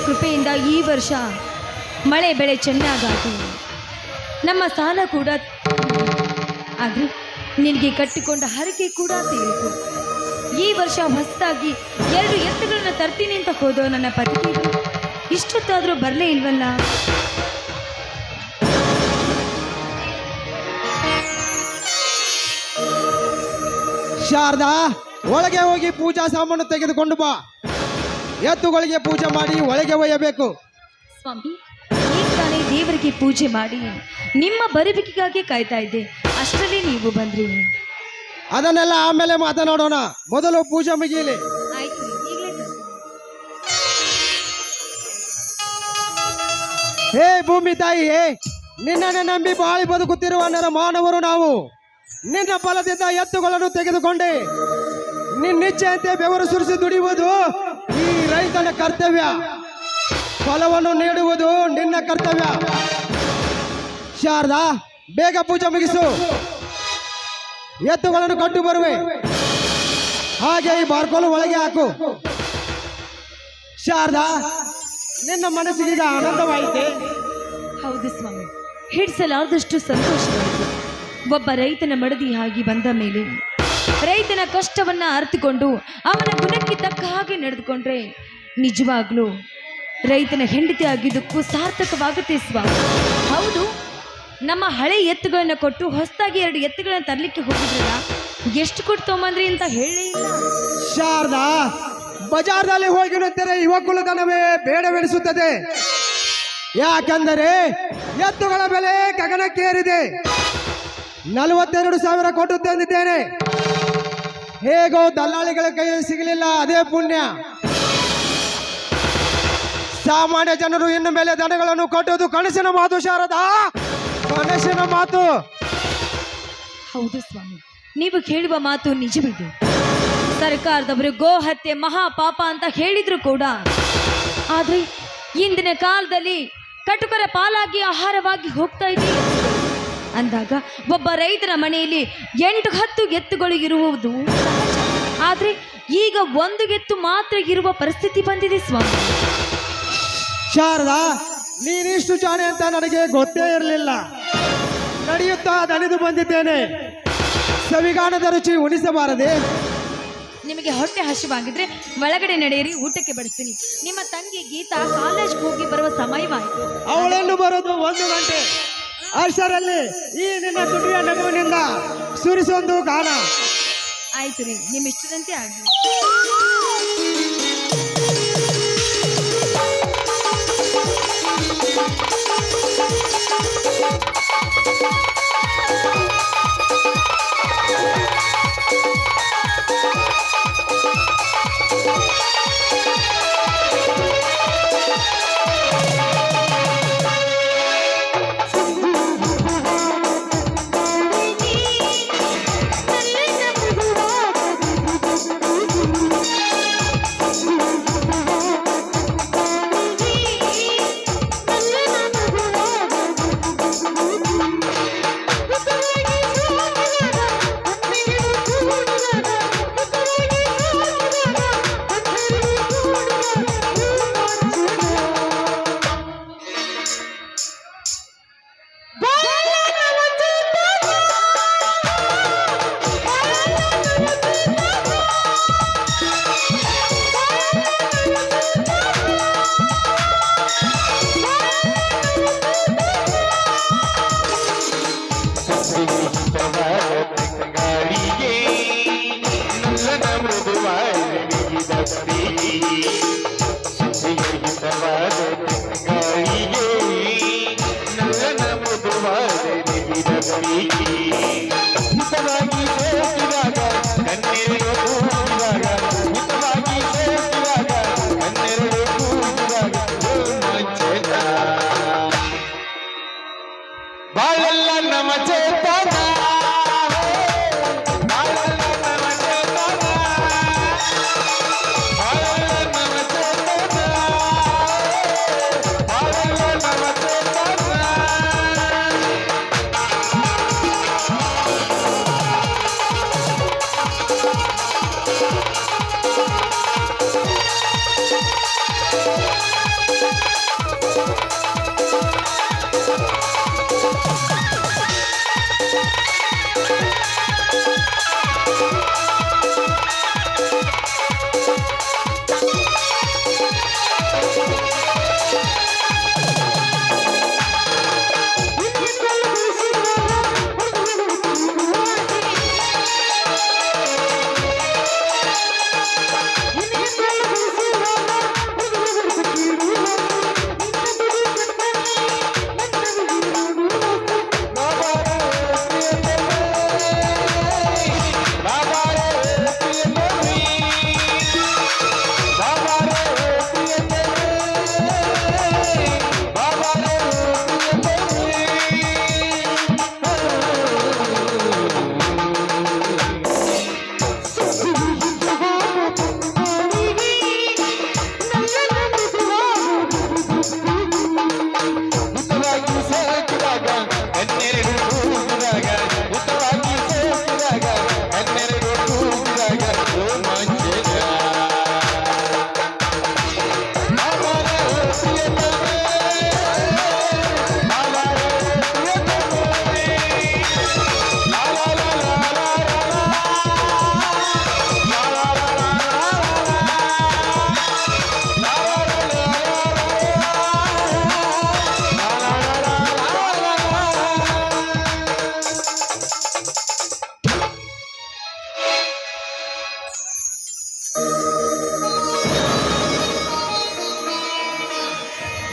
ಕೃಪೆಯಿಂದ ಈ ವರ್ಷ ಮಳೆ ಬೆಳೆ ಚೆನ್ನಾಗಾತು, ನಮ್ಮ ಸಾಲ ಕೂಡ ಆದರೆ ನಿನಗೆ ಕಟ್ಟಿಕೊಂಡ ಹರಕೆ ಕೂಡ ತೀರಿತು. ಈ ವರ್ಷ ಹೊಸದಾಗಿ 2 ಎತ್ತುಗಳನ್ನ ತರ್ತೀನಿ ಅಂತ ಹೋದೋ ನನ್ನ ಪತಿದೇವರು ಇಷ್ಟೊತ್ತಾದರೂ ಬರಲೇ ಇಲ್ವಲ್ಲ. ಶಾರದಾ, ಒಳಗೆ ಹೋಗಿ ಪೂಜಾ ಸಾಮಾನು ತೆಗೆದುಕೊಂಡು ಬಾ. ಎತ್ತುಗಳಿಗೆ ಪೂಜೆ ಮಾಡಿ ಒಳಗೆ ಒಯ್ಯಬೇಕು. ಸ್ವಾಮಿ, ಈಗ ತಾನೇ ದೇವರಿಗೆ ಪೂಜೆ ಮಾಡಿ ನಿಮ್ಮ ಬರುವಿಕೆಗಾಗಿ ಕಾಯ್ತಾ ಇದ್ದೆ, ಅಷ್ಟರಲ್ಲಿ ನೀವು ಬಂದ್ರಿ. ಅದನ್ನೆಲ್ಲ ಆಮೇಲೆ ಮಾತನಾಡೋಣ, ಮೊದಲು ಪೂಜೆ ಮುಗಿಯಲಿ. ಆಯ್ತು, ಈಗಲೇ ಹೇ ಭೂಮಿ ತಾಯಿಯೇ, ನಿನ್ನನ್ನು ನಂಬಿ ಬಾಳಿ ಬದುಕುತ್ತಿರುವ ನರ ಮಾನವರು ನಾವು. ನಿನ್ನ ಫಲದಿಂದ ಎತ್ತುಗಳನ್ನು ತೆಗೆದುಕೊಂಡೆ. ನಿನ್ನಿಚ್ಛೆಯಂತೆ ಬೆವರು ಸುರಿಸಿ ದುಡಿಯುವುದು ಈ ರೈತನ ಕರ್ತವ್ಯ. ಫಲವನ್ನು ನೀಡುವುದು ನಿನ್ನ ಕರ್ತವ್ಯ. ಶಾರದಾ, ಬೇಗ ಪೂಜೆ ಮುಗಿಸು. ಎತ್ತುಗಳನ್ನು ಕಟ್ಟು ಬರುವೆ. ಹಾಗೆ ಈ ಬಾರ್ಕೋಲು ಒಳಗೆ ಹಾಕು. ಶಾರದಾ, ನಿನ್ನ ಮನಸ್ಸಿಗೆ ಆನಂದವಾಯಿತೆ? ಹೌದು ಸ್ವಾಮಿ, ಹಿಡಿಸಲಾರದಷ್ಟು ಸಂತೋಷವಾಯಿತು. ಒಬ್ಬ ರೈತನ ಮಡದಿ ಆಗಿ ಬಂದ ಮೇಲೆ ರೈತನ ಕಷ್ಟವನ್ನ ಅರಿತುಕೊಂಡು ಅವನ ಗುಣಕ್ಕೆ ತಕ್ಕ ಹಾಗೆ ನಡೆದುಕೊಂಡ್ರೆ ನಿಜವಾಗ್ಲೂ ರೈತನ ಹೆಂಡತಿ ಆಗಿದ್ದಕ್ಕೂ ಸಾರ್ಥಕವಾಗುತ್ತೆ ಸ್ವಾಮಿ. ಹೌದು, ನಮ್ಮ ಹಳೆ ಎತ್ತುಗಳನ್ನ ಕೊಟ್ಟು ಹೊಸದಾಗಿ 2 ಎತ್ತುಗಳನ್ನ ತರಲಿಕ್ಕೆ ಹೋಗಿದ್ರಲ್ಲ, ಎಷ್ಟು ಕೊಟ್ಟು ತೊಗೊಂಬಂದ್ರಿ ಅಂತ ಹೇಳೇ ಇಲ್ಲ. ಶಾರದಾ, ಬಜಾರ್ದಲ್ಲಿ ಹೋಗಿ ನಿಂತರೆ ಯುವಕುಲಧನವೇ ಬೇಡವೆನಿಸುತ್ತದೆ. ಯಾಕೆಂದರೆ ಎತ್ತುಗಳ ಬೆಲೆ ಗಗನಕ್ಕೇರಿದೆ. 42,000 ಕೊಟ್ಟು ತಂದಿದ್ದೇನೆ. ಹೇಗೋ ದಲ್ಲಾಳಿಗಳ ಕೈಯಲ್ಲಿ ಸಿಗಲಿಲ್ಲ, ಅದೇ ಪುಣ್ಯ. ಸಾಮಾನ್ಯ ಜನರು ಇನ್ನು ಮೇಲೆ ದನಗಳನ್ನು ಕಟ್ಟುವುದು ಕನಸಿನ ಮಾತು ಶಾರದಾ, ಕನಸಿನ ಮಾತು. ಹೌದು ಸ್ವಾಮಿ, ನೀವು ಕೇಳುವ ಮಾತು ನಿಜವಿದೆ. ಸರ್ಕಾರದವರು ಗೋ ಹತ್ಯೆ ಮಹಾಪಾಪ ಅಂತ ಹೇಳಿದ್ರು ಕೂಡ, ಆದರೆ ಇಂದಿನ ಕಾಲದಲ್ಲಿ ಕಟುಕರ ಪಾಲಾಗಿ ಆಹಾರವಾಗಿ ಹೋಗ್ತಾ ಇದೆ ಅಂದಾಗ ಒಬ್ಬ ರೈತನ ಮನೆಯಲ್ಲಿ 8-10 ಎತ್ತುಗಳು ಇರುವುದು ಸಹಜ. ಆದರೆ ಈಗ 1 ಎತ್ತು ಮಾತ್ರ ಇರುವ ಪರಿಸ್ಥಿತಿ ಬಂದಿದೆ ಸ್ವಾಮಿ. ಶಾರದಾ, ನೀನಿಷ್ಟು ಜಾಣೆ ಅಂತ ನನಗೆ ಗೊತ್ತೇ ಇರಲಿಲ್ಲ. ನಡೆಯುತ್ತಾ ದಣಿದು ಬಂದಿದ್ದೇನೆ. ಸವಿಗಾನದ ರುಚಿ ಉಣಿಸಬಾರದೆ? ನಿಮಗೆ ಹೊಟ್ಟೆ ಹಸಿವಾಗಿದ್ರೆ ಒಳಗಡೆ ನಡೆಯಿರಿ, ಊಟಕ್ಕೆ ಬಡಿಸ್ತೀನಿ. ನಿಮ್ಮ ತಂಗಿ ಗೀತಾ ಕಾಲೇಜ್ಗೆ ಹೋಗಿ ಬರುವ ಸಮಯವಾಯಿತು. ಅವಳೆನ್ನು ಬರೋದು 1 ಗಂಟೆ. ಅಷ್ಟರಲ್ಲಿ ಈ ನಿನ್ನ ತುಟಿಯ ನಗುವಿನಿಂದ ಸುರಿಸೊಂದು ಗಾನ. ಆಯ್ತು ರೀ, ನಿಮ್ಮ ಇಷ್ಟದಂತೆ ಆಗಲಿ.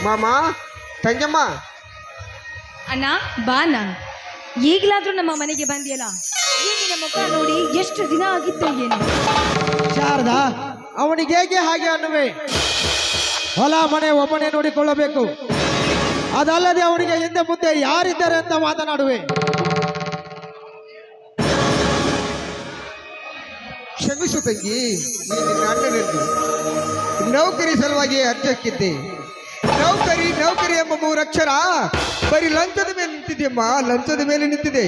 ಮಾಮ, ತಂಗಮ್ಮ, ಅಣ್ಣ ಬಾನ, ಈಗಲಾದ್ರೂ ನಮ್ಮ ಮನೆಗೆ ಬಂದಿಯಲ್ಲ. ಈಗಿನ ಮುಖ ನೋಡಿ ಎಷ್ಟು ದಿನ ಆಗಿತ್ತು ಏನು. ಶಾರದಾ, ಅವನಿಗೇಗೆ ಹಾಗೆ ಅನ್ನುವೆ? ಹೊಲ ಮನೆ ಒಬ್ಬನೇ ನೋಡಿಕೊಳ್ಳಬೇಕು, ಅದಲ್ಲದೆ ಅವನಿಗೆ ಹಿಂದೆ ಮುಂದೆ ಯಾರಿದ್ದಾರೆ ಅಂತ ಮಾತನಾಡುವೆ. ಕ್ಷಮಿಸು ತಂಗಿ, ನಿನ್ನ ಅಣ್ಣನಲ್ಲಿ ನೌಕರಿ ಸಲುವಾಗಿ ಅರ್ಜಿ ಹಾಕಿದ್ದೆ. ನೌಕರಿ ನೌಕರಿ ಎಂಬ 3 ಅಕ್ಷರ ಬರೀ ಲಂಚದ ಮೇಲೆ ನಿಂತಿದೆಯಮ್ಮ, ಲಂಚದ ಮೇಲೆ ನಿಂತಿದೆ.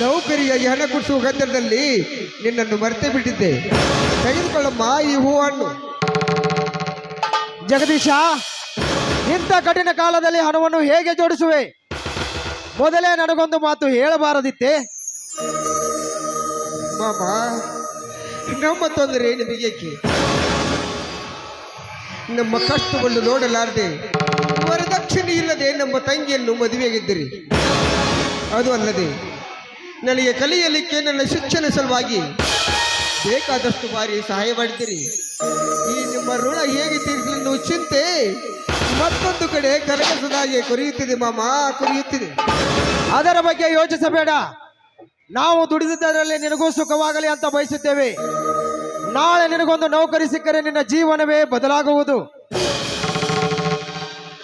ನೌಕರಿಯಾಗಿ ಹಣ ಕೊಡಿಸುವ ಗದ್ದಲದಲ್ಲಿ ನಿನ್ನನ್ನು ಮರೆತೇ ಬಿಟ್ಟಿದ್ದೆ. ತೆಗೆದುಕೊಳ್ಳಮ್ಮ ಈ ಹೂವನ್ನು. ಜಗದೀಶ, ಇಂಥ ಕಠಿಣ ಕಾಲದಲ್ಲಿ ಹಣವನ್ನು ಹೇಗೆ ಜೋಡಿಸುವೆ? ಮೊದಲೇ ನನಗೊಂದು ಮಾತು ಹೇಳಬಾರದಿತ್ತೆ? ಮಾಮ, ನಮ್ಮ ತೊಂದರೆ ನಿಮಗೇಕೆ? ನಮ್ಮ ಕಷ್ಟವನ್ನು ನೋಡಲಾರದೆ ವರದಕ್ಷಿಣೆ ಇಲ್ಲದೆ ನಮ್ಮ ತಂಗಿಯನ್ನು ಮದುವೆಯಾಗಿದ್ದಿರಿ. ಅದು ಅಲ್ಲದೆ ನನಗೆ ಕಲಿಯಲಿಕ್ಕೆ ನನ್ನ ಶಿಕ್ಷಣ ಸಲುವಾಗಿ ಬೇಕಾದಷ್ಟು ಬಾರಿ ಸಹಾಯ ಮಾಡಿದ್ದೀರಿ. ಈ ನಿಮ್ಮ ಋಣ ಹೇಗೆ ತೀರಿಸಲು ಚಿಂತೆ ಮತ್ತೊಂದು ಕಡೆ ಕರಗಸದಾಗೆ ಕೊರೆಯುತ್ತಿದೆ ಮಾಮ, ಕೊರೆಯುತ್ತಿದೆ. ಅದರ ಬಗ್ಗೆ ಯೋಚಿಸಬೇಡ. ನಾವು ದುಡಿದಿದ್ದರಲ್ಲಿ ನಿನಗೂ ಸುಖವಾಗಲಿ ಅಂತ ಬಯಸುತ್ತೇವೆ. ನಾಳೆ ನಿನಗೊಂದು ನೌಕರಿ ಸಿಕ್ಕರೆ ನಿನ್ನ ಜೀವನವೇ ಬದಲಾಗುವುದು.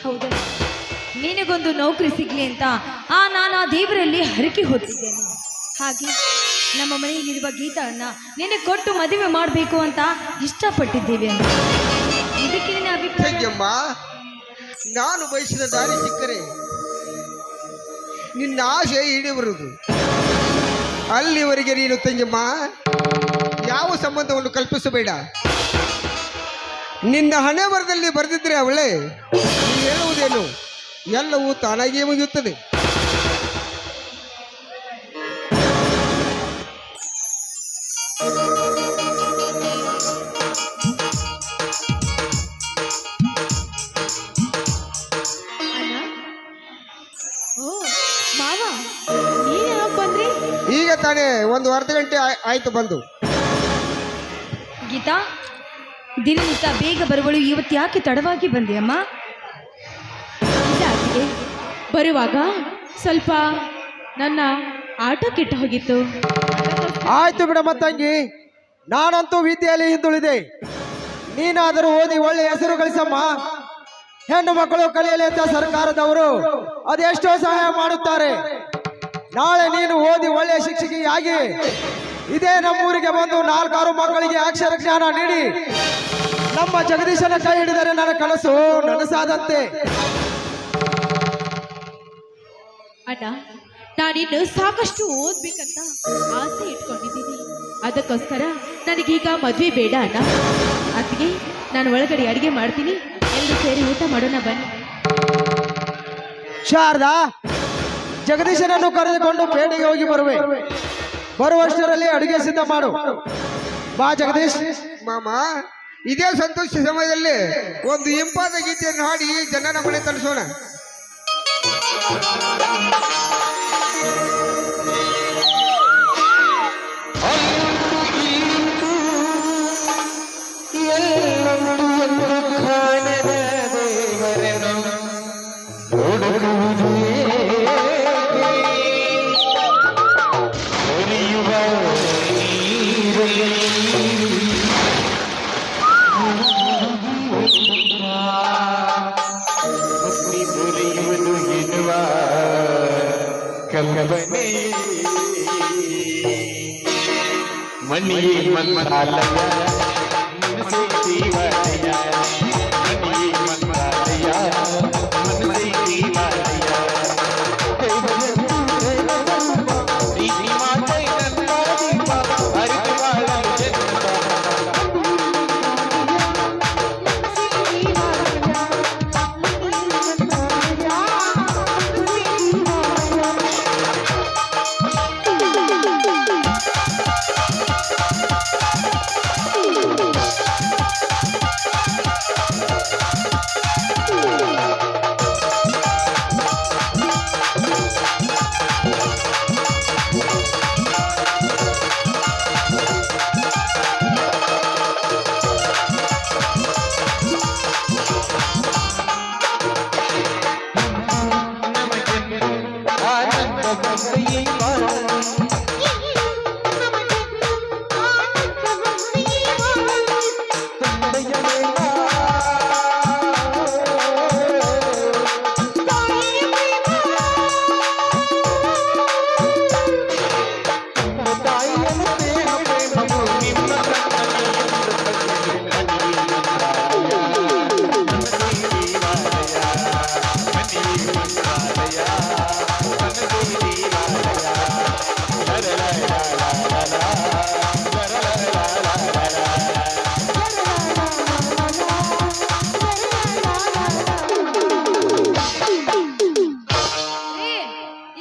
ಹೌದಾ, ನಿನಗೊಂದು ನೌಕರಿ ಸಿಗ್ಲಿ ಅಂತ ನಾನು ಆ ದೇವರಲ್ಲಿ ಹರಕೆ ಹೊತ್ತಿದ್ದೇನೆ. ಹಾಗೆ ನಮ್ಮ ಮನೆಯಲ್ಲಿರುವ ಗೀತಾಳನ್ನ ನಿನಗೆ ಕೊಟ್ಟು ಮದುವೆ ಮಾಡಬೇಕು ಅಂತ ಇಷ್ಟಪಟ್ಟಿದ್ದೇವೆ ಅಂತ. ಇದಕ್ಕೆ ನಿನ್ನ ಅಭಿಪ್ರಾಯ? ತಂಗಿಯಮ್ಮ, ನಾನು ಬಯಸಿದ ದಾರಿ ಸಿಕ್ಕರೆ ನಿನ್ನ ಆಸೆ ಈಡೇರುವುದು. ಅಲ್ಲಿವರೆಗೆ ನೀನು ತಂಗಿಯಮ್ಮ ಯಾವ ಸಂಬಂಧವನ್ನು ಕಲ್ಪಿಸಬೇಡ. ನಿನ್ನ ಹಣೆ ಬರದಲ್ಲಿ ಬರೆದಿದ್ರೆ ಅವಳೇ, ನೀನು ಹೇಳುವುದೇನು ಎಲ್ಲವೂ ತಾನಾಗಿಯೇ ಮುಗಿಯುತ್ತದೆ. ಅಣ್ಣ, ಓ ಮಾವ, ನೀನು ಯಾವಾಗ ಬಂದ್ರಿ? ಈಗ ತಾನೇ ಒಂದು ಅರ್ಧ ಗಂಟೆ ಆಯ್ತು ಬಂದು. ಗೀತಾ, ದಿನನಿತ್ಯ ಬೇಗ ಬರುವಳು, ಇವತ್ತು ಯಾಕೆ ತಡವಾಗಿ ಬಂದೆ ಅಮ್ಮ? ಇದಾಗಿದೆ, ಬರುವಾಗ ಸ್ವಲ್ಪ ನನ್ನ ಆಟೋ ಕೆಟ್ಟು ಹೋಗಿತ್ತು. ಆಯ್ತು ಬಿಡಮ್ಮ ತಂಗಿ, ನಾನಂತೂ ವಿದ್ಯೆಯಲ್ಲಿ ಹಿಂದುಳಿದೆ. ನೀನಾದರೂ ಓದಿ ಒಳ್ಳೆ ಹೆಸರು ಗಳಿಸಮ್ಮ. ಹೆಣ್ಣು ಮಕ್ಕಳು ಕಲಿಯಲಿ ಅಂತ ಸರ್ಕಾರದವರು ಅದೆಷ್ಟೋ ಸಹಾಯ ಮಾಡುತ್ತಾರೆ. ನಾಳೆ ನೀನು ಓದಿ ಒಳ್ಳೆಯ ಶಿಕ್ಷಕಿಯಾಗಿ ಇದೇ ನಮ್ಮೂರಿಗೆ ಬಂದು 4-6 ಮಕ್ಕಳಿಗೆ ಅಕ್ಷರ ಜ್ಞಾನ ನೀಡಿ ನಮ್ಮ ಜಗದೀಶನ ಕೈ ಹಿಡಿದರೆ ನನ್ನ ಕನಸು ನನಸಾದಂತೆ. ಅಣ್ಣ, ನಾನಿನ್ನು ಸಾಕಷ್ಟು ಓದ್ಬೇಕಂತ ಆಸೆ ಇಟ್ಕೊಂಡಿದ್ದೀನಿ. ಅದಕ್ಕೋಸ್ಕರ ನನಗೀಗ ಮದುವೆ ಬೇಡ ಅಣ್ಣ. ಅದಕ್ಕೆ ನಾನು ಒಳಗಡೆ ಅಡುಗೆ ಮಾಡ್ತೀನಿ, ಎಲ್ಲರೂ ಸೇರಿ ಊಟ ಮಾಡೋಣ ಬನ್ನಿ. ಶಾರದಾ, ಜಗದೀಶನನ್ನು ಕರೆದುಕೊಂಡು ಪೇಟೆಗೆ ಹೋಗಿ ಬರುವಷ್ಟರಲ್ಲಿ ಅಡುಗೆ ಸಿದ್ಧ ಮಾಡು. ಬಾ ಜಗದೀಶ್. ಮಾಮ, ಇದೇ ಸಂತೋಷ ಸಮಯದಲ್ಲಿ ಒಂದು ಇಂಪಾದ ಗೀತೆಯನ್ನು ಹಾಡಿ ಜನರ ಮನೆ ತರಿಸೋಣ. ಮಣಿಯೇ ಮಂತ್ರಾಲಯ ಮನಸೇ ದೇವಾಲಯ, ಮಣಿಯೇ ಮಂತ್ರಾಲಯ ಮನಸೇ ದೇವಾಲಯ. ಪ್ರೀತಿ ಮಾತೈ ನನ್ನ ದೀಪ ಅರಿತು ಬಾಳಲು ಜನ್ಮ.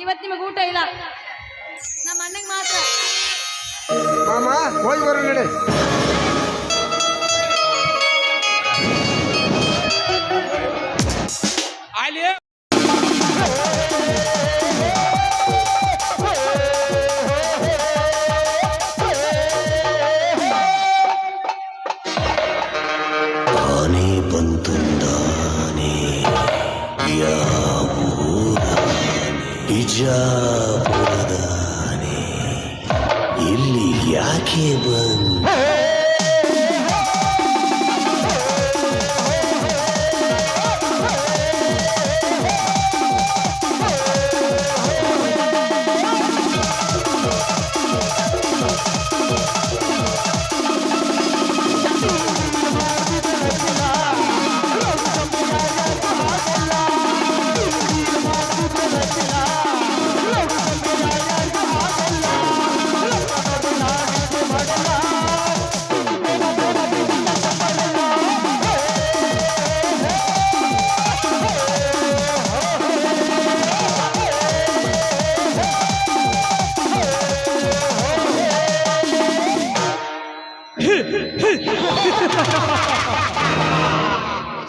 ಇವತ್ತು ನಿಮಗೆ ಊಟ ಇಲ್ಲ, ನಮ್ಮ ಅಣ್ಣಗೆ ಮಾತ್ರ. ಮಾಮ, ಹೋಗಿ ಬರೋ ನಡೆ. ಆನೆ ಬಂತುಂದಾನೆ ಬಿಜಾಪುರದಾನೆ ಇಲ್ಲಿ ಯಾಕೆ ಬಂದ?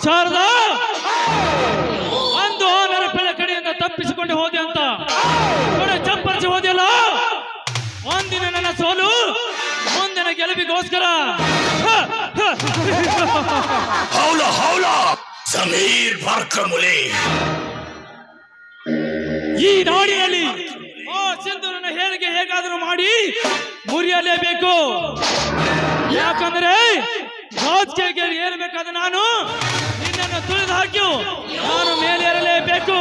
ಶಾರದಾ, ಅಂದು ನನ್ನ ಬೆಳೆ ಕಡೆಯಿಂದ ತಪ್ಪಿಸಿಕೊಂಡು ಹೋದೆ ಅಂತ ಕೊಡೆ ಚಪ್ಪರಿಸಿ ಹೋದೆಯಲ್ಲ. ಒಂದಿನ ನನ್ನ ಸೋಲು, ಮುಂದಿನ ಗೆಲುವಿಗೋಸ್ಕರ ಹೌಲ ಹೌಲ ಸಮೀರ್ ಬಾರ್ಕಮುಲೆ. ಈ ನಾಡಿನಲ್ಲಿ ಆ ಸಿಂಧೂರನ ಹೇಳಿಕೆ ಹೇಗಾದರೂ ಮಾಡಿ ಮುರಿಯಲೇಬೇಕು. ಯಾಕಂದ್ರೆ ರಾಜಕೀಯಕ್ಕೆ ಏರಬೇಕಾದ ನಾನು ನಿನ್ನನ್ನು ತುಳಿದು ಹಾಕಿ ನಾನು ಮೇಲೆ ಏರಲೇಬೇಕು.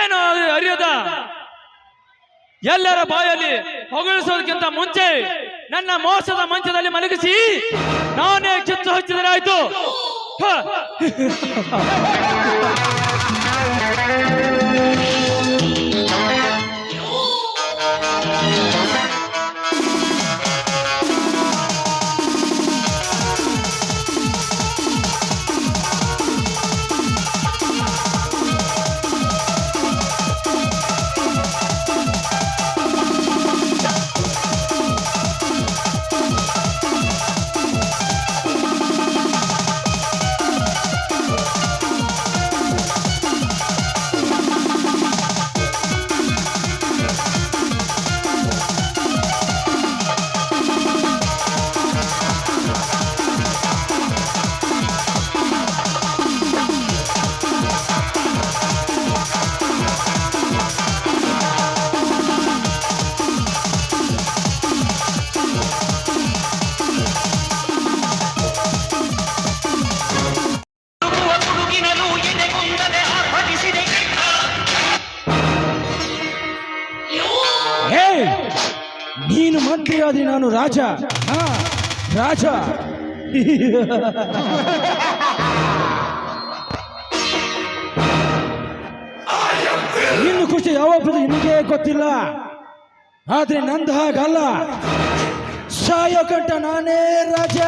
ಏನು ಅರಿಯದ ಎಲ್ಲರ ಬಾಯಲ್ಲಿ ಹೊಗಳಿಸೋದಕ್ಕಿಂತ ಮುಂಚೆ ನನ್ನ ಮೋಸದ ಮಂಚದಲ್ಲಿ ಮಲಗಿಸಿ ನಾನೇ ಕಿತ್ತು ಹಚ್ಚಿದರೆ ಆಯ್ತು. ನೀನು ಮಂತ್ರಿ ಆದ್ರೆ ನಾನು ರಾಜ. ಹಾ, ರಾಜ. ಇನ್ನು ಖುಷಿ ಯಾವೊಬ್ಬರು ನಿನಗೆ ಗೊತ್ತಿಲ್ಲ, ಆದ್ರೆ ನಂದು ಹಾಗಲ್ಲ. ಸಾಯೋ ಕಂಟ ನಾನೇ ರಾಜ.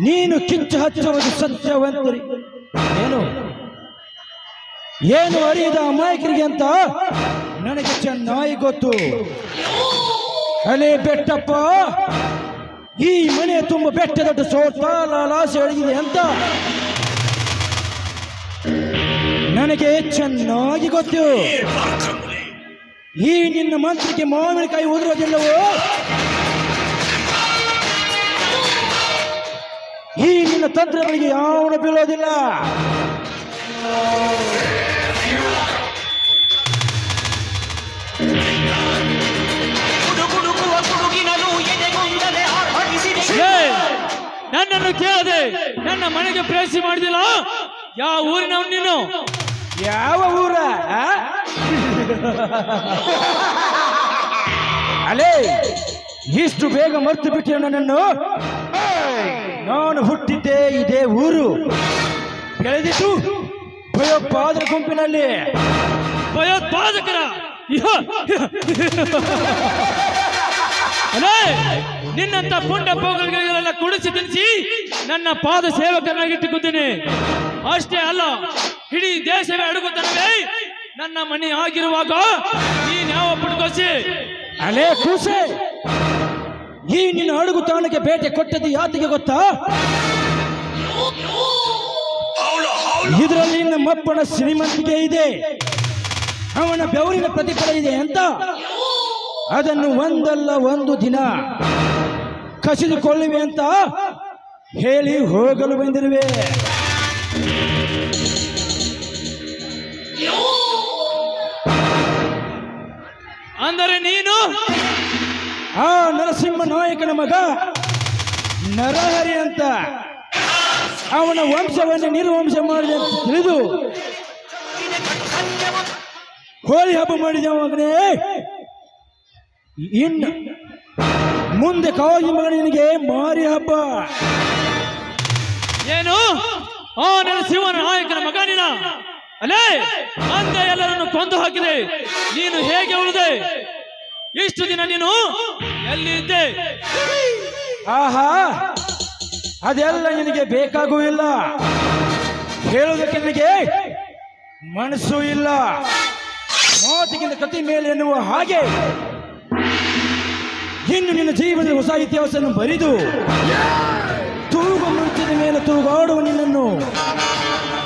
ನೀನು ಕಿಚ್ಚು ಹಚ್ಚುವುದು ಸತ್ಯವಂತರಿ ಏನು ಅರಿಯದ ಅಮಾಯಕರಿಗೆ ಅಂತ ನನಗೆ ಚೆನ್ನಾಗಿ ಗೊತ್ತು. ಅಲೇ ಬೆಟ್ಟಪ್ಪ, ಈ ಮನೆ ತುಂಬ ಬೆಟ್ಟ ದೊಡ್ಡ ಲಾಲಾಸೆ ಅಡಗಿದೆ ಅಂತ ನನಗೆ ಚೆನ್ನಾಗಿ ಗೊತ್ತು. ಈ ನಿನ್ನ ಮಂತ್ರಿಗೆ ಮಾವಿನಕಾಯಿ ಉದುರೋದಿಲ್ಲವೋ, ಈ ನಿನ್ನ ತಂತ್ರಗಳಿಗೆ ಯಾವನು ಬೀಳೋದಿಲ್ಲ. ನನ್ನನ್ನು ಕೇಳದೆ ನನ್ನ ಮನೆಗೆ ಪ್ರವೇಶ ಮಾಡಿದಿಲ್ಲ. ಯಾವ ಊರಿನವನು ನೀನು? ಯಾವ ಊರ? ಅಲೇ, ಇಷ್ಟು ಬೇಗ ಮರ್ತು ಬಿಟ್ಟೆ ನನ್ನನ್ನು? ನಾನು ಹುಟ್ಟಿದ್ದೆ ಇದೇ ಊರು, ಬೆಳೆದಿದ್ದು ಭಯೋತ್ಪಾದಕ ಗುಂಪಿನಲ್ಲಿ. ಭಯೋತ್ಪಾದಕರ? ಅಲೇ, ನಿನ್ನಂತ ಪುಂಡ ಪೋಗಲ್ಗಳಿಗೆಲ್ಲ ಕುಡಿಸಿ ತಿನ್ನಿಸಿ ನನ್ನ ಪಾದ ಸೇವಕನಾಗಿಟ್ಟುಕೊತೀನಿ. ಅಷ್ಟೇ ಅಲ್ಲ, ಇಡೀ ದೇಶವೇ ಅಡುಗುತ್ತನವೇ ನನ್ನ ಮನೆ ಆಗಿರುವಾಗ ನೀನ್ ಯಾವ ಪುಡ್ಕೋಸಿ? ಅಲೇ ಕೂಸೆ, ಈ ನಿನ್ನ ಅಡುಗು ತಾಣಕ್ಕೆ ಬೇಟೆ ಕೊಟ್ಟದ್ದು ಯಾತಿಗೆ ಗೊತ್ತಾ? ಇದರಲ್ಲಿ ನಮ್ಮಪ್ಪನ ಶ್ರೀಮಂತಿಕೆ ಇದೆ, ಅವನ ಬೆವರಿನ ಪ್ರತಿಫಲ ಇದೆ ಅಂತ ಅದನ್ನು ಒಂದಲ್ಲ ಒಂದು ದಿನ ಕಸಿದುಕೊಳ್ಳುವೆ ಅಂತ ಹೇಳಿ ಹೋಗಲು ಬಂದಿರುವೆ. ಅಂದರೆ ನೀನು ಆ ನರಸಿಂಹ ನಾಯಕನ ಮಗ ನರಹರಿ ಅಂತ, ಅವನ ವಂಶವನ್ನು ನಿರ್ವಂಶ ಮಾಡಿದೆ ಅಂತ ತಿಳಿದು ಹೋಳಿ ಹಬ್ಬ ಮಾಡಿದ ಮಗನೇ. ಇನ್ನು ಮುಂದೆ ಕಾಗಿ ಮಗನಿಗೆ ಮಾರಿ ಹಬ್ಬ. ಏನು? ಆ ನರಸಿಂಹನ ನಾಯಕನ ಮಗ ನೀನ? ಅಲೇ, ಅಂದ ಎಲ್ಲರನ್ನು ಕೊಂದು ಹಾಕಿದೆ. ನೀನು ಹೇಗೆ ಉಳಿದೆ? ಇಷ್ಟು ದಿನ ನೀನು ಎಲ್ಲಿ ಇದ್ದೆ? ಆಹಾ, ಅದೆಲ್ಲ ನಿನಗೆ ಬೇಕಾಗೂ ಇಲ್ಲ, ಹೇಳುವುದಕ್ಕೆ ನಿನಗೆ ಮನಸ್ಸು ಇಲ್ಲ. ಮಾತಿಗಿಂತ ಕತಿ ಮೇಲೆ ಎನ್ನುವ ಹಾಗೆ ಇನ್ನು ನಿನ್ನ ಜೀವನದ ಹೊಸ ಇತಿಹಾಸವನ್ನು ಬರಿದು ತೂಗು ಮುಂಚಿದ ಮೇಲೆ ತೂಗಾಡುವ ನಿನ್ನನ್ನು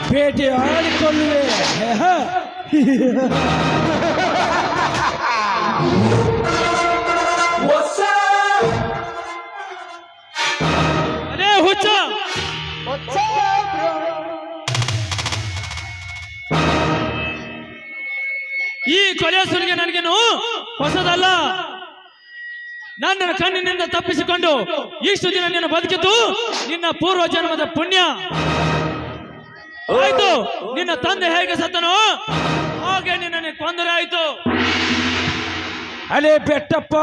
ಭೇಟಿ ಆಡಿಕೊಳ್ಳುವೆ. ಅದೇ ಹುಚ್ಚ, ಈ ಕೊಲೆ ಸುಲಿಗೆ ನನಗೇನು ಹೊಸದಲ್ಲ. ನನ್ನ ಕಣ್ಣಿನಿಂದ ತಪ್ಪಿಸಿಕೊಂಡು ಇಷ್ಟು ದಿನ ನಿನ್ನ ಬದುಕಿದ್ದು ನಿನ್ನ ಪೂರ್ವ ಜನ್ಮದ ಪುಣ್ಯ. ಆಯ್ತು, ನಿನ್ನ ತಂದೆ ಹೇಗೆ ಸತ್ತನೋ ಹಾಗೆ ನಿನ್ನ ಕೊಂದರೆ ಆಯ್ತು. ಅಲೇ ಬೆಟ್ಟಪ್ಪ,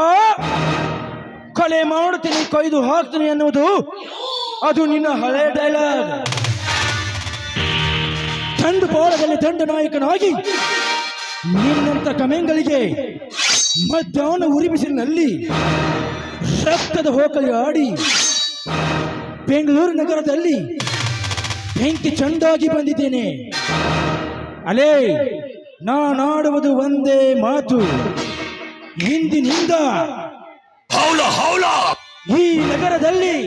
ಕೊಲೆ ಮಾಡುತ್ತೀನಿ ಕೊಯ್ದು ಹಾಕ್ತೀನಿ ಎನ್ನುವುದು ಅದು ನಿನ್ನ ಹಳೆ ಡೈಲಾಗ್. ದಂಡಪಾಳದಲ್ಲಿ ದಂಡ ನಾಯಕನಾಗಿ ನಿನ್ನಂತ ಕಮೆಂಗಳಿಗೆ ಮಧ್ಯಾಹ್ನ ಉರಿಬಿಸಿಲಿನಲ್ಲಿ ರಕ್ತದ ಹೋಕಲಿ ಆಡಿ ಬೆಂಗಳೂರು ನಗರದಲ್ಲಿ ಬೆಂಕಿ ಚಂದಾಗಿ ಬಂದಿದ್ದೇನೆ. ಅಲೇ, ನಾನಾಡುವುದು ಒಂದೇ ಮಾತು, ಇಂದಿನಿಂದ ಈ ನಗರದಲ್ಲಿ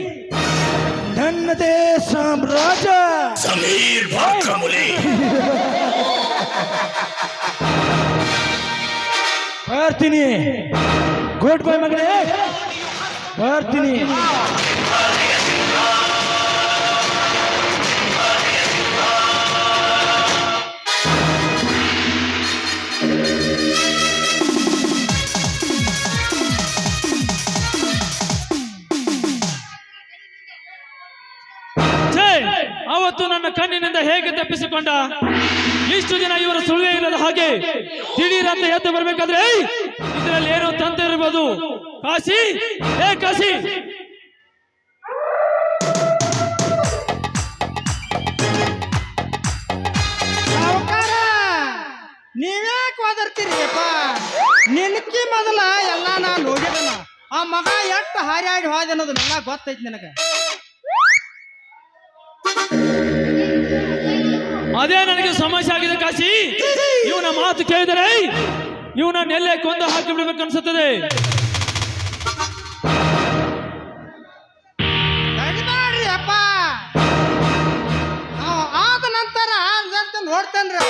ನನ್ನದೇ ಸಾಮ್ರಾಜ್ಯ. ಸಮೀರ್ ಭಾರ್ಕಮುಲೆ. ಬರ್ತೀನಿ. ಗುಡ್ ಬೈ ಮಗನೇ, ಬರ್ತೀನಿ. ಅವತ್ತು ಮಾತು ನನ್ನ ಕಣ್ಣಿನಿಂದ ಹೇಗೆ ತಪ್ಪಿಸಿಕೊಂಡ? ಇಷ್ಟು ದಿನ ಇವರ ಸುಳ್ಳೆ ಇಲ್ಲದ ಹಾಗೆ ದಿಢೀರ್ ಅಂತ ಎದ್ದು ಬರ್ಬೇಕಾದ್ರೆ ಇದರಲ್ಲಿ ಏನೋ ತಂತ್ರ ಇರ್ಬೋದು. ಕಾಶಿ, ಹೇ ಕಾಶಿ, ನೀವ್ಯಾಕೆ ಓದರ್ತೀರಿ ಅಪ್ಪ? ನಿನಕಿ ಮೊದಲ ಎಲ್ಲ ನಾನು ನೋಡಿದನ. ಆ ಮಗ ಎಷ್ಟು ಹಾರಾಡಿ ಹೋದ ಅನ್ನೋದು ಎಲ್ಲ ಗೊತ್ತೈತಿ ನನಗೆ. ಅದೇ ನನಗೆ ಸಮಸ್ಯೆ ಆಗಿದೆ ಕಾಶಿ. ಇವನ ಮಾತು ಕೇಳಿದರೆ ಇವನನ್ನ ಎಲ್ಲೇ ಕೊಂದು ಹಾಕಿ ಬಿಡ್ಬೇಕು ಅನ್ಸುತ್ತದೆ. ತಡಿಬೇಡ್ರಿ ಅಪ್ಪ, ನಾವು ಆದ ನಂತರ ನೋಡ್ತೇನ್ರಿ.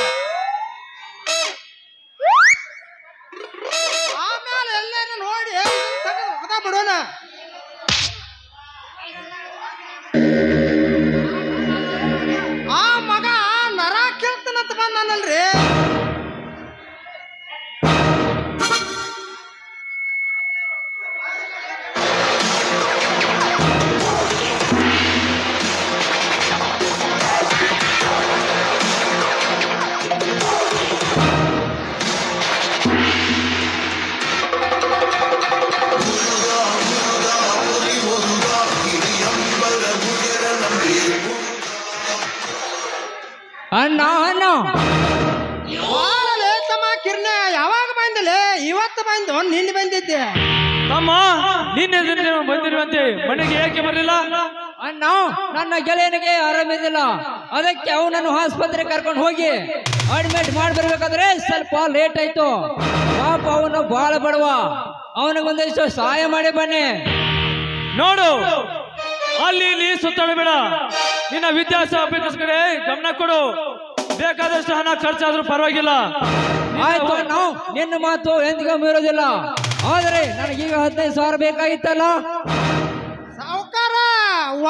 ಆಮೇಲೆ ಎಲ್ಲೇನು ನೋಡಿ ತೆಗೆದು ಬಿಡೋಣ. ಆ ಮಗ ನರ ಕೇಳ್ತಾನಂತ ಬಂದಾನಲ್ರಿ. ಅಣ್ಣ ಅಣ್ಣ ಬಾಳ ಲೇಟಮ್ಮ ಕಿರ್ನೆ, ಯಾವಾಗ ಬಂದಿಲ್ಲ? ಇವತ್ತು ಬಂದು ನಿನ್ನೆ ಬಂದಿದ್ದೆ. ತಮ್ಮ, ನಿನ್ನೆ ಬಂದಿರುವಂತೆ ಮನೆಗೆ ಏಕೆ ಬರಲಿಲ್ಲ? ಅಣ್ಣ, ನನ್ನ ಗೆಳೆಯನಿಗೆ ಆರಾಮಿದಿಲ್ಲ, ಅದಕ್ಕೆ ಅವನನ್ನು ಆಸ್ಪತ್ರೆ ಕರ್ಕೊಂಡು ಹೋಗಿ ಅಡ್ಮಿಟ್ ಮಾಡ್ಬರ್ಬೇಕಾದ್ರೆ ಸ್ವಲ್ಪ ಲೇಟ್ ಆಯ್ತು. ಪಾಪ ಅವನು ಬಾಳ ಬಡವ, ಅವನಿಗೆ ಒಂದಿಷ್ಟು ಸಹಾಯ ಮಾಡಿ ಬನ್ನಿ. ನೋಡು, ಅಲ್ಲಿ ಇಲ್ಲಿ ಸುತ್ತಾಡಬೇಡ. ನಿನ್ನ ವಿದ್ಯಾಭ್ಯಾಸ ಕಡೆ ಗಮನ ಕೊಡು. ಬೇಕಾದಷ್ಟು ಹಣ ಖರ್ಚಾದ್ರೂ ಪರವಾಗಿಲ್ಲ. ಆಯ್ತು ಅಣ್ಣ, ನಿನ್ನ ಮಾತು ಎಂದಿಗೂ ಮೀರೋದಿಲ್ಲ. ಆದ್ರೆ ನನಗೀಗ 15,000 ಬೇಕಾಗಿತ್ತಲ್ಲ. ಸಾವುಕಾರ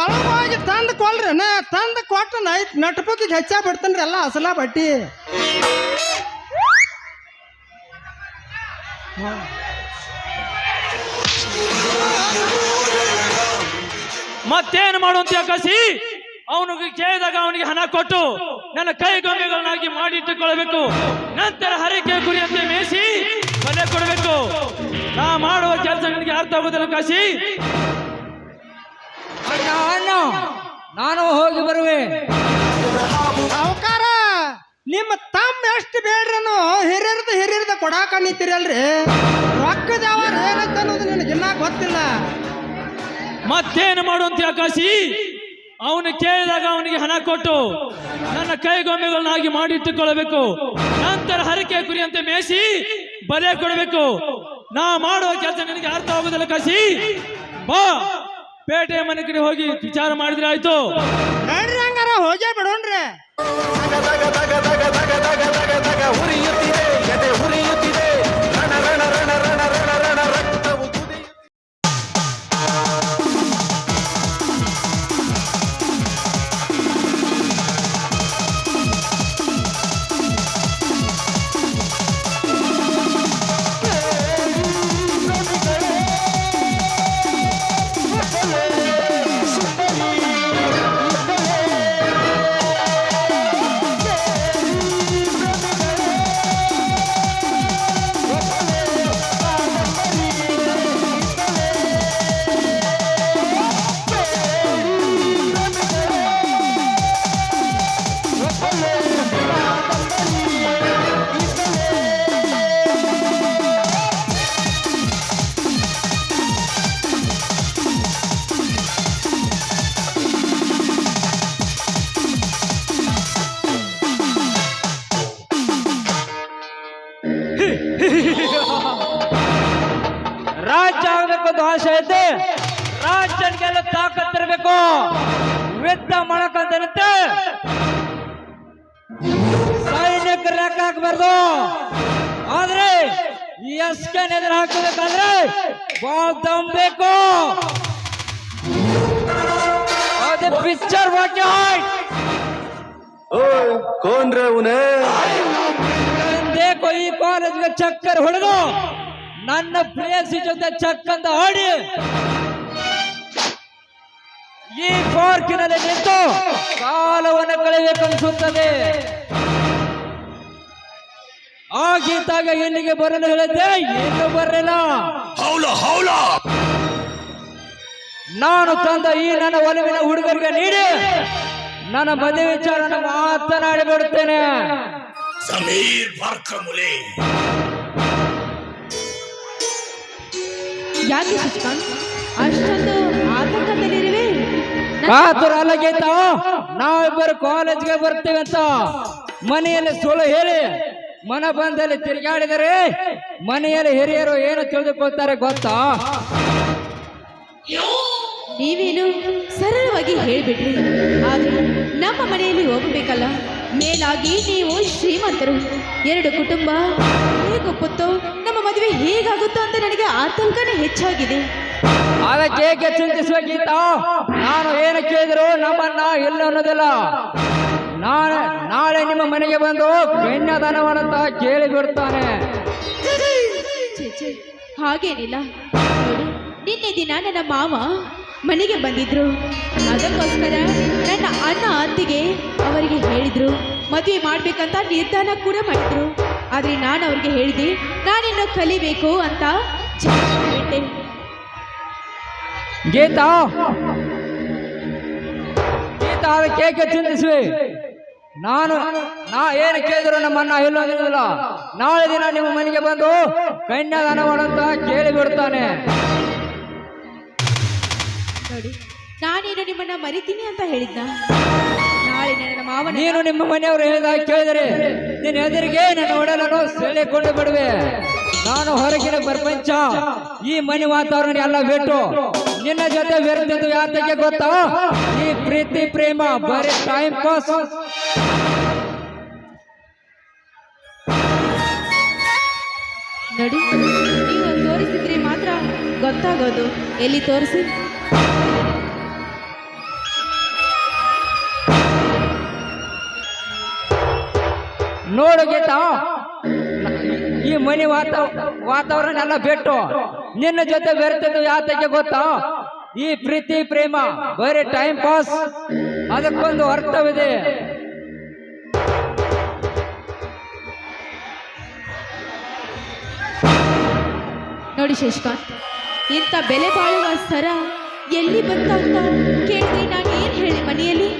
ಒಳಗೋಗಿ ತಂದು ಕೊಲ್ರಿ, ತಂದು ಕೊಟ್ಟು ನಟ್ಪುಕ್ಕಿಗೆ ಹೆಚ್ಚಾ ಬಿಡ್ತೇನ್ರಿ ಎಲ್ಲ ಅಸಲ ಬಟ್ಟಿ. ಮತ್ತೇನು ಮಾಡುವಂತ ಕಾಶಿ? ಅವನಿಗೆ ಕೇಳಿದಾಗ ಅವನಿಗೆ ಹಣ ಕೊಟ್ಟು ನನ್ನ ಕೈ ಗೊಂಬೆಗಳನ್ನಾಗಿ ಮಾಡಿಟ್ಟುಕೊಳ್ಳಬೇಕು. ನಂತರ ಹರಕೆ ಗುರಿಯಂತೆ ಮೇಯಿಸಿ ಬಲೆ ಕೊಡಬೇಕು. ನಾ ಮಾಡುವ ಕೆಲಸ ನನಗೆ ಅರ್ಥ ಆಗುದಿಲ್ಲ ಕಾಶಿ. ಅಣ್ಣ ಅಣ್ಣ, ನಾನು ಹೋಗಿ ಬರುವೆ. ಸಾವುಕಾರ, ನಿಮ್ಮ ತಮ್ಮ ಎಷ್ಟು ಬೇಡ್ರನು ಹಿರಿಯರ್ದ ಕೊಡಾಕ ನಿಂತಿರಲ್ರಿ. ರೊಕ್ಕದ ಯಾವಾಗ ಏನಂತ ಅನ್ನೋದು ನನಗೆ ಇನ್ನ ಗೊತ್ತಿಲ್ಲ. ಮತ್ತೇನು ಮಾಡುವಂತ ಕಾಶಿ? ಅವನು ಕೇಳಿದಾಗ ಅವನಿಗೆ ಹಣ ಕೊಟ್ಟು ನನ್ನ ಕೈಗೊಂಬೆಗಳನ್ನಾಗಿ ಮಾಡಿಟ್ಟುಕೊಳ್ಳಬೇಕು. ನಂತರ ಹರಕೆ ಕುರಿಯಂತೆ ಮೇಯಿಸಿ ಬಲೆ ಕೊಡಬೇಕು. ನಾ ಮಾಡುವ ಕೆಲಸ ನಿನಗೆ ಅರ್ಥ ಆಗುದಿಲ್ಲ ಕಾಶಿ. ಬಾ, ಪೇಟೆ ಮನೆ ಕಡೆ ಹೋಗಿ ವಿಚಾರ ಮಾಡಿದ್ರೆ ಆಯ್ತು. ನಡ್ರಿ, ಹಂಗಾರ ಹೋಗೇ ಬಿಡೋಣ್ರಿ. ರಾಜ್ಯ ಆಗ್ಬೇಕಂತ ಆಸೆ ಐತೆ. ರಾಜ್ಯನ್ಗೆಲ್ಲ ತಾಕತ್ತಿರ್ಬೇಕು. ಯುದ್ಧ ಮಾಡಕಂತ ಸೈನಿಕರು ಲೆಕ್ಕ ಹಾಕ್ಬಾರ್ದು. ಆದ್ರೆ ಎಸ್ಕೆ ಎದುರು ಹಾಕಬೇಕಂದ್ರೆ ಬಾಲ್ ಬೇಕು. ಅದೇ ಪಿಕ್ಚರ್ ವಾಕ್ಯ कौन रे उन्हें देखो ಈ ಕಾಲೇಜ್ಗೆ ಚಕ್ಕರ್ ಹೊಡೆದು ನನ್ನ ಪ್ರೇಯಸಿ ಜೊತೆ ಚಕ್ ಅಂತ ಆಡಿ ಈ ಪಾರ್ಕಿನಲ್ಲಿ ನಿಂತು ಕಾಲವನ್ನು ಕಳೆಯಬೇಕನ್ಸುತ್ತದೆ. ಆಗೀತಾಗ ಇಲ್ಲಿಗೆ ಬರಲು ಹೇಳಿದ್ದೆ, ಇನ್ನೂ ಬರಲಿಲ್ಲ. ಹೌಲ ಹೌಲ ನಾನು ತಂದ ಈ ನನ್ನ ಒಲವಿನ ಹುಡುಗರಿಗೆ ನೀಡಿ ನನ್ನ ಮದುವೆ ವಿಚಾರ ಮಾತನಾಡಿ ಬಿಡುತ್ತೇನೆ. ಸಮೀರ್ ಭಾರ್ಕಮುಲೆ ಯಾಕೆ ಶಶಿಕಾಂತ್ ಅಷ್ಟೊಂದು ಆತಂಕದಲ್ಲಿರುವೆ? ಕಾತುರ ಅಲ್ಲಗೀತ, ನಾವಿಬ್ಬರು ಕಾಲೇಜ್ಗೆ ಬರ್ತೇವೆ ಅಂತ ಮನೆಯಲ್ಲಿ ಸುಳ್ಳು ಹೇಳಿ ಮನ ಬಂದಲ್ಲಿ ತಿರುಗಾಡಿದರೆ ಮನೆಯಲ್ಲಿ ಹಿರಿಯರು ಏನು ತಿಳಿದುಕೊಳ್ತಾರೆ ಗೊತ್ತಾ? ನೀವೇನು ಸರಳವಾಗಿ ಹೇಳಿಬಿಟ್ರಿ, ಆದ್ರೆ ನಮ್ಮ ಮನೆಯಲ್ಲಿ ಹೋಗಬೇಕಲ್ಲ. ಮೇಲಾಗಿ ನೀವು ಶ್ರೀಮಂತರು, 2 ಕುಟುಂಬ ಹೇಗೊಪ್ಪುತ್ತೋ, ನಮ್ಮ ಮದುವೆ ಹೇಗಾಗುತ್ತೋ ಅಂತ ನನಗೆ ಆತಂಕನೇ ಹೆಚ್ಚಾಗಿದೆ. ಅದಕ್ಕೆ ಏಕೆ ಚಿಂತಿಸಬೇಕೀತ? ನಾನು ಏನು ಕೇಳಿದ್ರು ನಮ್ಮನ್ನ ಇಲ್ಲ ಅನ್ನೋದಿಲ್ಲ. ನಾಳೆ ನಿಮ್ಮ ಮನೆಗೆ ಬಂದು ಕನ್ಯಾದಾನವನ್ನಂತ ಕೇಳಿ ಬಿಡ್ತಾನೆ. ಛೇ ಛೇ, ಹಾಗೇನಿಲ್ಲ. ನೋಡಿ, ನಿನ್ನೆ ದಿನ ನನ್ನ ಮಾವ ಮನೆಗೆ ಬಂದಿದ್ರು. ಅದಕ್ಕೋಸ್ಕರ ನನ್ನ ಅಣ್ಣ ಅತ್ತಿಗೆ ಅವರಿಗೆ ಹೇಳಿದ್ರು, ಮದುವೆ ಮಾಡ್ಬೇಕಂತ ನಿರ್ಧಾರ ಕೂಡ ಮಾಡಿದ್ರು. ಆದ್ರೆ ನಾನು ಅವ್ರಿಗೆ ಹೇಳಿದೆ, ನಾನಿನ್ನು ಕಲಿಬೇಕು ಅಂತ ಬಿಟ್ಟೆ. ಗೀತಾ ಗೀತಾ, ಅದಕ್ಕೆ ಏಕೆ ಚಿಂತಿಸುವೆ? ನಾ ಏನು ಕೇಳಿದ್ರು ನಮ್ಮನ್ನ ಇಲ್ಲ ಅಂದಿರಲಿಲ್ಲ. ನಾಳೆ ದಿನ ನಿಮ್ಮ ಮನೆಗೆ ಬಂದು ಕನ್ಯಾದಾನವನ್ನಂತ ಕೇಳಿ ಬಿಡ್ತಾನೆ. ನೋಡಿ, ನಾನೇನು ನಿಮ್ಮನ್ನ ಮರಿತೀನಿ ಅಂತ ಹೇಳಿದ್ನ? ನಾಳೆ ನನ್ನ ಮಾವನ ನೀನು ನಿಮ್ಮ ಮನೆಯವರು ಹೇಳಿದಾಗ ಕೇಳಿದರೆ ನಿನ್ನ ಎದುರಿಗೆ ನನ್ನ ಒಡಲನ್ನು ಸೆಳೆಕೊಂಡು ಬಿಡುವೆ. ನಾನು ಹೊರಗಿನ ಪ್ರಪಂಚ, ಈ ಮನೆ ವಾತಾವರಣ ಎಲ್ಲ ಬಿಟ್ಟು ನಿನ್ನ ಜೊತೆ ಬೆರೆತಿದ್ದು ಯಾತಕ್ಕೆ ಗೊತ್ತಾ? ಈ ಪ್ರೀತಿ ಪ್ರೇಮ ಬರೀ ಟೈಮ್ ಪಾಸ್. ನೋಡಿ, ನೀವು ತೋರಿಸಿದ್ರೆ ಮಾತ್ರ ಗೊತ್ತಾಗೋದು. ಎಲ್ಲಿ ತೋರಿಸಿ? ನೋಡು ಗೀತಾ, ಈ ಮನೆ ವಾತಾವರಣ ಎಲ್ಲ ಬಿಟ್ಟು ನಿನ್ನ ಜೊತೆ ಬೆರೆತಿದ್ದು ಯಾತಕ್ಕೆ ಗೊತ್ತಾ? ಈ ಪ್ರೀತಿ ಪ್ರೇಮ ಬರೀ ಟೈಮ್ ಪಾಸ್, ಅದಕ್ಕೊಂದು ಅರ್ಥವಿದೆ. ನೋಡಿ ಶಶಿಕಾಂತ್, ಇಂಥ ಬೆಲೆ ಬಾಳುವ ಸರ ಎಲ್ಲಿ ಬಂತ ಅಂತ ಕೇಳಿದ್ರೆ ನಾನು ಏನು ಹೇಳಿ ಮನೆಯಲ್ಲಿ?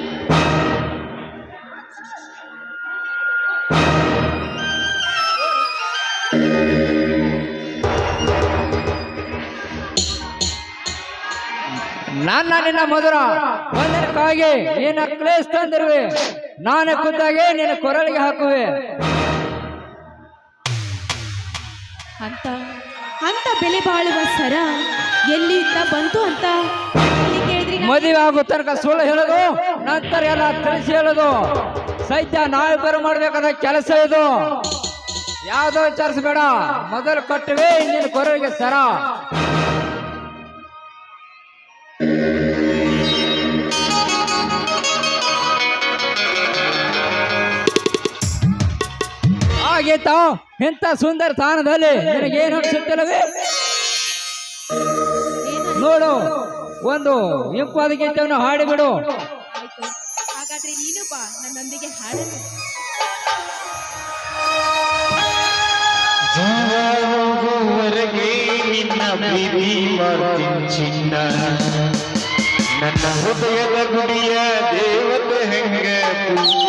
ನನ್ನ ನಿನ್ನ ಮಧುರ ಬಂದನಕ್ಕಾಗಿ ಈ ನಕ್ಲೇಸ್ ತಂದಿರುವೆ. ನಾನೇ ಖುದ್ದಾಗಿ ನಿನ್ನ ಕೊರಳಿಗೆ ಹಾಕುವೆ. ಅಂತ ಅಂತ ಬೆಲೆ ಬಾಳುವ ಸರ ಎಲ್ಲಿಂದ ಬಂತು ಅಂತ ಕೇಳಿದ್ರಿ? ಮದುವೆ ಆಗೋ ತನಕ ಸುಳ್ಳು ಹೇಳೋದು, ನಂತರ ಎಲ್ಲ ತಿಳಿಸಿ ಹೇಳೋದು. ಸೈತ್ಯ ನಾವಿಬ್ಬರು ಮಾಡ್ಬೇಕಾದ ಕೆಲಸ ಇದು. ಯಾವ್ದೋ ವಿಚಾರಿಸಬೇಡ, ಮೊದಲು ಕೊಟ್ಟವೆ ನಿನ್ನ ಕೊರಳಿಗೆ ಸರ. ಆಗೀತಾ, ಇಂಥ ಸುಂದರ ತಾಣದಲ್ಲಿ ನಿನಗೇನು ಅನ್ಸುತ್ತಿಲ್ಲವೇ? ನೋಡು, ಒಂದು ಇಂಪಾದ ಗೀತೆಯನ್ನು ಹಾಡಿಬಿಡು. ಆಯ್ತು, ಹಾಗಾದ್ರೆ ನೀನು ಬಾ ನನ್ನೊಂದಿಗೆ ಹಾಡಲು. ಜೀವನವರೆಗೆ ನಿನ್ನ ಪ್ರೀತಿ ಮಾಡ್ತೀನಿ ಚಿನ್ನ, ನನ್ನ ಹೃದಯದ ಗುಡಿಯ ದೇವತೆ ಹೆಂಗೆ ಪೂಜೆ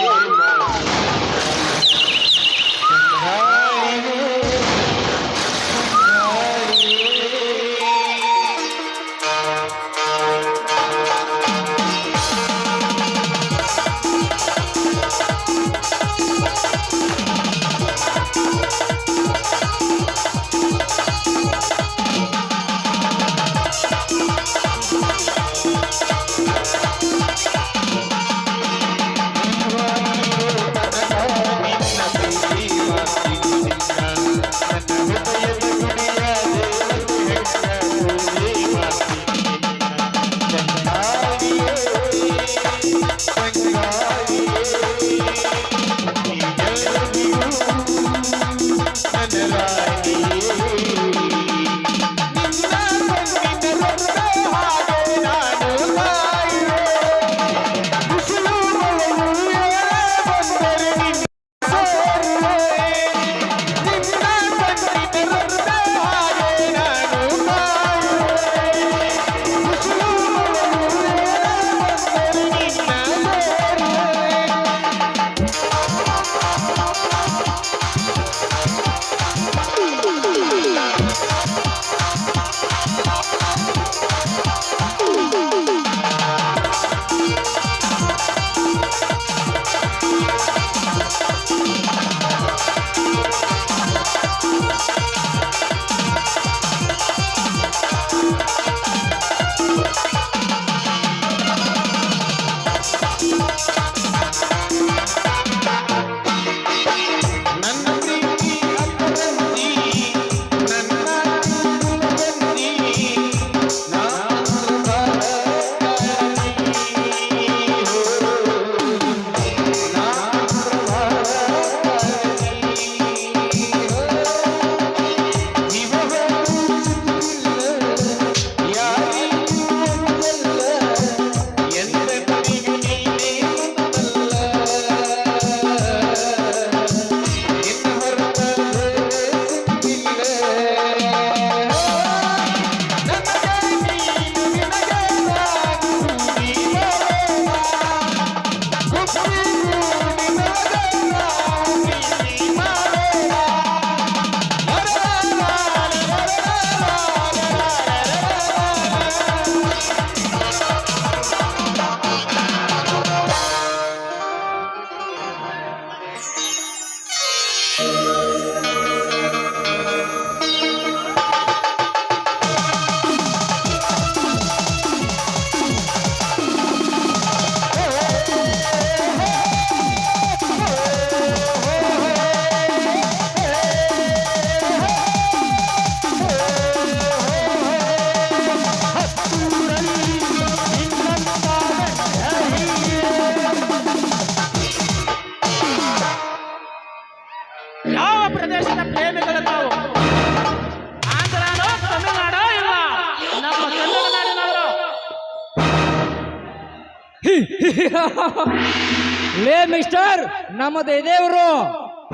ಲೇ ಮಿಸ್ಟರ್, ನಮ್ಮದು ಇದೇವರು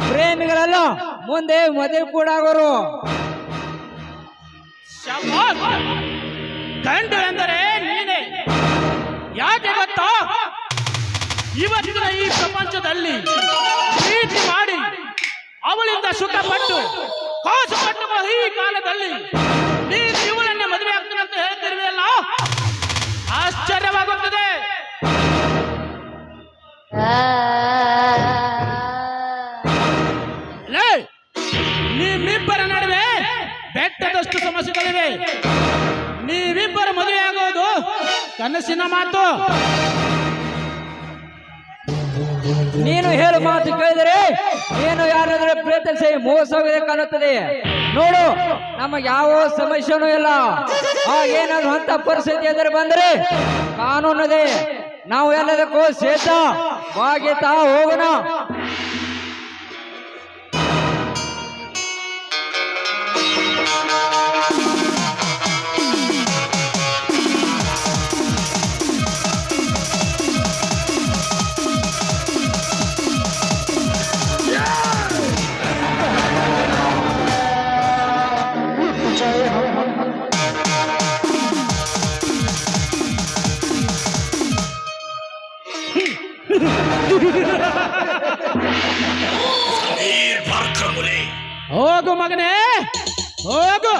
ಪ್ರೇಮಿಗಳಲ್ಲ, ಮುಂದೆ ಮದುವೆ ಕೂಡ ಆಗೋರು. ಶಾಬಾಷ್! ಗಂಡು ಎಂದರೆ ನೀನೇ. ಯಾಕೆ ಗೊತ್ತಾ, ಇವತ್ತಿನ ಈ ಪ್ರಪಂಚದಲ್ಲಿ ಪ್ರೀತಿ ಮಾಡಿ ಅವಳಿಂದ ಸುಖಪಟ್ಟು ಕಾಸುಪಟ್ಟು ಈ ಕಾಲದಲ್ಲಿ ನೀನು ಇವಳನ್ನೇ ಮದುವೆ ಆಗ್ತೀನಿ ಅಂತ ಹೇಳ್ತಿರುವೆಯಲ್ಲ, ಆಶ್ಚರ್ಯವಾಗುತ್ತದೆ. ಲೇ, ನಿಮ್ಮಿಬ್ಬರ ನಡುವೆ ಬೆಟ್ಟದಷ್ಟು ಸಮಸ್ಯೆಗಳಿವೆ. ನೀವಿಬ್ಬರು ಮದುವೆ ಆಗೋದು ಕನಸಿನ ಮಾತು. ನೀನು ಹೇಳು ಮಾತು ಕೇಳಿದರೆ ನೀನು ಯಾರಾದರೂ ಪ್ರೀತಿಸಿ ಮೋಸವಿದೆ ಕಾಣುತ್ತದೆ. ನೋಡು, ನಮಗೆ ಯಾವ ಸಮಸ್ಯೆನೂ ಇಲ್ಲ. ಏನಾದ್ರು ಅಂತ ಪರಿಸ್ಥಿತಿ ಎದುರು ಬಂದರೆ ಕಾನೂನಿದೆ, ನಾವು ಎಲ್ಲದಕ್ಕೂ ಸೇತ ಬಾಗಿತಾ ಹೋಗೋಣ. ಸಮೀರ್ ಭಾರ್ಕಮುಲೆ, ಹೋಗು ಮಗನೇ, ಹೋಗು.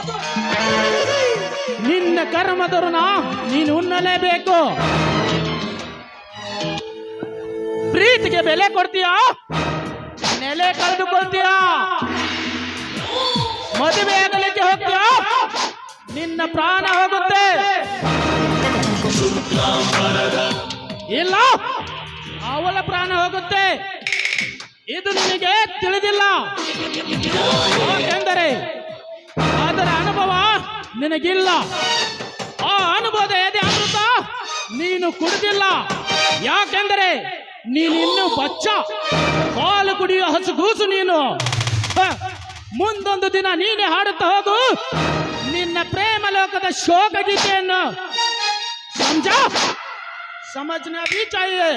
ನಿನ್ನ ಕರ್ಮದರುನ ನೀನು ಉಣ್ಣಲೇಬೇಕು. ಪ್ರೀತಿಗೆ ಬೆಲೆ ಕೊಡ್ತೀಯಾ, ನೆಲೆ ಕಳೆದುಕೊಳ್ತೀಯಾ? ಮದುವೆ ಆಗಲಿಕ್ಕೆ ಹೋಗ್ತೀಯಾ, ನಿನ್ನ ಪ್ರಾಣ ಹೋಗುತ್ತೆ. ಇಲ್ಲ, ಅವಳ ಪ್ರಾಣ ಹೋಗುತ್ತೆ. ಇದು ನಿನಗೆ ತಿಳಿದಿಲ್ಲ. ಯಾಕೆಂದರೆ ಅದರ ಅನುಭವ ನಿನಗಿಲ್ಲ. ಆ ಅನುಭವದ ಎದೆ ಅಮೃತ ನೀನು ಕುಡಿದಿಲ್ಲ. ಯಾಕೆಂದರೆ ನೀನು ಇನ್ನೂ ಬಚ್ಚ, ಹಾಲು ಕುಡಿಯುವ ಹಸುಗೂಸು ನೀನು. ಮುಂದೊಂದು ದಿನ ನೀನೇ ಹಾಡುತ್ತಾ ಹೋಗು ನಿನ್ನ ಪ್ರೇಮ ಲೋಕದ ಶೋಕ ಗೀತೆಯನ್ನು. ಸಮझा? समझना भी चाहिए.